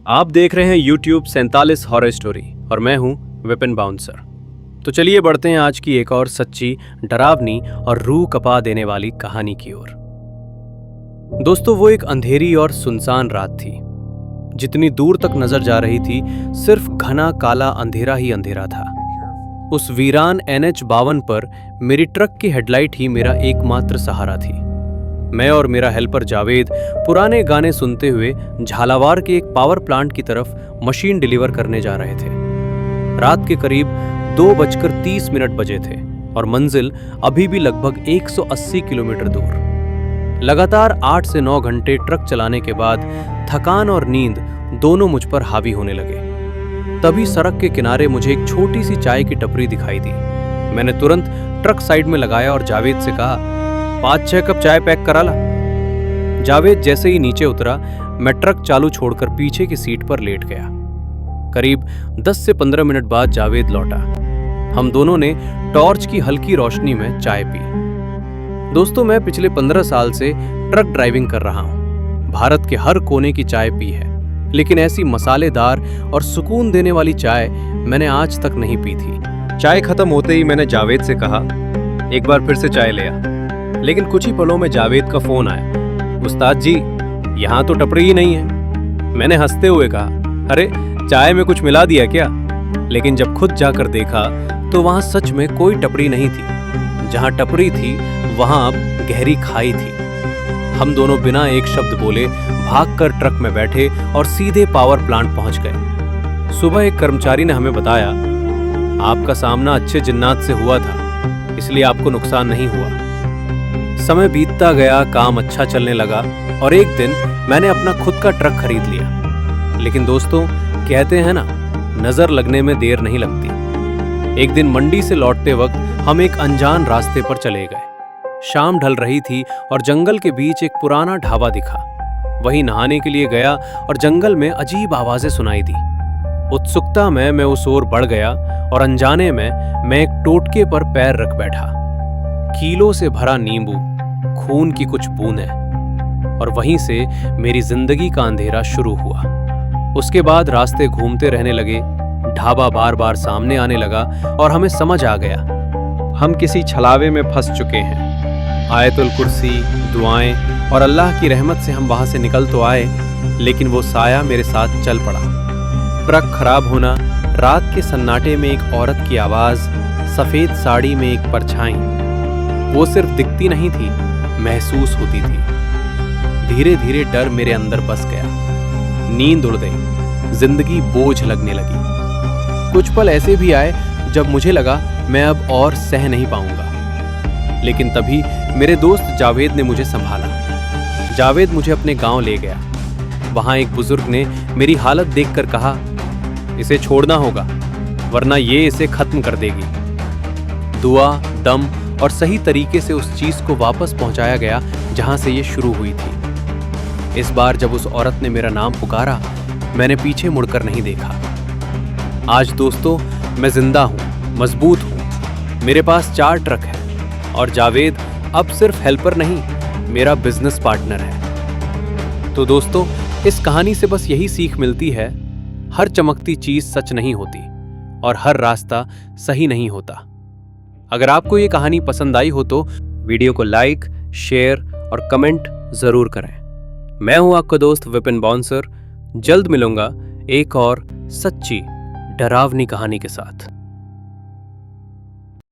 आप देख रहे हैं YouTube 47 हॉरर स्टोरी और मैं हूं विपिन बाउंसर। तो चलिए बढ़ते हैं आज की एक और सच्ची, डरावनी और रूह कपा देने वाली कहानी की ओर। दोस्तों, वो एक अंधेरी और सुनसान रात थी। जितनी दूर तक नजर जा रही थी, सिर्फ घना काला अंधेरा ही अंधेरा था। उस वीरान NH52 पर मेरी ट्रक की हेडलाइट ही मेरा एकमात्र सहारा थी। मैं और मेरा हेल्पर जावेद पुराने गाने सुनते हुए झालावाड़ के एक पावर प्लांट की तरफ मशीन डिलीवर करने जा रहे थे। रात के करीब 2:30 बजे थे और मंजिल अभी भी लगभग 180 किलोमीटर दूर। लगातार 8 से 9 घंटे ट्रक चलाने के बाद थकान और नींद दोनों मुझ पर हावी होने लगे। तभी सड़क के किनारे मुझे एक छोटी सी चाय की टपरी दिखाई दी। मैंने तुरंत ट्रक साइड में लगाया और जावेद से कहा, 5-6 कप चाय पैक करा ला। जावेद जैसे ही नीचे उतरा, मैं ट्रक चालू छोड़कर पीछे की सीट पर लेट गया। करीब 10 से 15 मिनट बाद जावेद लौटा। हम दोनों ने टॉर्च की हल्की रोशनी में चाय पी। दोस्तों, मैं पिछले 15 साल से ट्रक ड्राइविंग कर रहा हूँ। भारत के हर कोने की चाय पी है, लेकिन ऐसी मसालेदार और सुकून देने वाली चाय मैंने आज तक नहीं पी थी। चाय खत्म होते ही मैंने जावेद से कहा, एक बार फिर से चाय ले आ। लेकिन कुछ ही पलों में जावेद का फोन आया। उस्ताद जी, यहाँ तो टपरी ही नहीं है। मैंने हंसते हुए कहा, अरे चाय में कुछ मिला दिया क्या? लेकिन जब खुद जाकर देखा तो वहां सच में कोई टपरी नहीं थी। जहां टपरी थी वहां अब गहरी खाई थी। हम दोनों बिना एक शब्द बोले भागकर ट्रक में बैठे और सीधे पावर प्लांट पहुंच गए। सुबह एक कर्मचारी ने हमें बताया, आपका सामना अच्छे जिन्नात से हुआ था, इसलिए आपको नुकसान नहीं हुआ। समय बीतता गया, काम अच्छा चलने लगा और एक दिन मैंने अपना खुद का ट्रक खरीद लिया। लेकिन दोस्तों, कहते हैं ना, नजर लगने में देर नहीं लगती। एक दिन मंडी से लौटते वक्त हम एक अनजान रास्ते पर चले गए। शाम ढल रही थी और जंगल के बीच एक पुराना ढाबा दिखा। वहीं नहाने के लिए गया और जंगल में अजीब आवाजें सुनाई दी। उत्सुकता में मैं उस ओर बढ़ गया और अनजाने में मैं एक टोटके पर पैर रख बैठा। कीलों से भरा नींबू, खून की कुछ बूंदें, और वहीं से मेरी जिंदगी का अंधेरा शुरू हुआ। उसके बाद रास्ते घूमते रहने लगे, ढाबा बार बार सामने आने लगा और हमें समझ आ गया, हम किसी छलावे में फंस चुके हैं। आयतुल कुर्सी, दुआएं और अल्लाह की रहमत से हम वहां से निकल तो आए, लेकिन वो साया मेरे साथ चल पड़ा। ट्रक खराब होना, रात के सन्नाटे में एक औरत की आवाज, सफेद साड़ी में एक परछाई, वो सिर्फ दिखती नहीं थी, महसूस होती थी। धीरे धीरे डर मेरे अंदर बस गया। नींद उड़ गई, जिंदगी बोझ लगने लगी। कुछ पल ऐसे भी आए जब मुझे लगा मैं अब और सह नहीं पाऊंगा। लेकिन तभी मेरे दोस्त जावेद ने मुझे संभाला। जावेद मुझे अपने गांव ले गया। वहां एक बुजुर्ग ने मेरी हालत देखकर कहा, इसे छोड़ना होगा, वरना ये इसे खत्म कर देगी। दुआ, दम और सही तरीके से उस चीज को वापस पहुंचाया गया जहां से ये शुरू हुई थी। इस बार जब उस औरत ने मेरा नाम पुकारा, मैंने पीछे मुड़कर नहीं देखा। आज दोस्तों, मैं जिंदा हूं, मजबूत हूं, मेरे पास 4 ट्रक हैं और जावेद अब सिर्फ हेल्पर नहीं, मेरा बिजनेस पार्टनर है। तो दोस्तों, इस कहानी से बस यही सीख मिलती है, हर चमकती चीज सच नहीं होती और हर रास्ता सही नहीं होता। अगर आपको ये कहानी पसंद आई हो तो वीडियो को लाइक, शेयर और कमेंट जरूर करें। मैं हूं आपका दोस्त विपिन बाउंसर। जल्द मिलूंगा एक और सच्ची, डरावनी कहानी के साथ।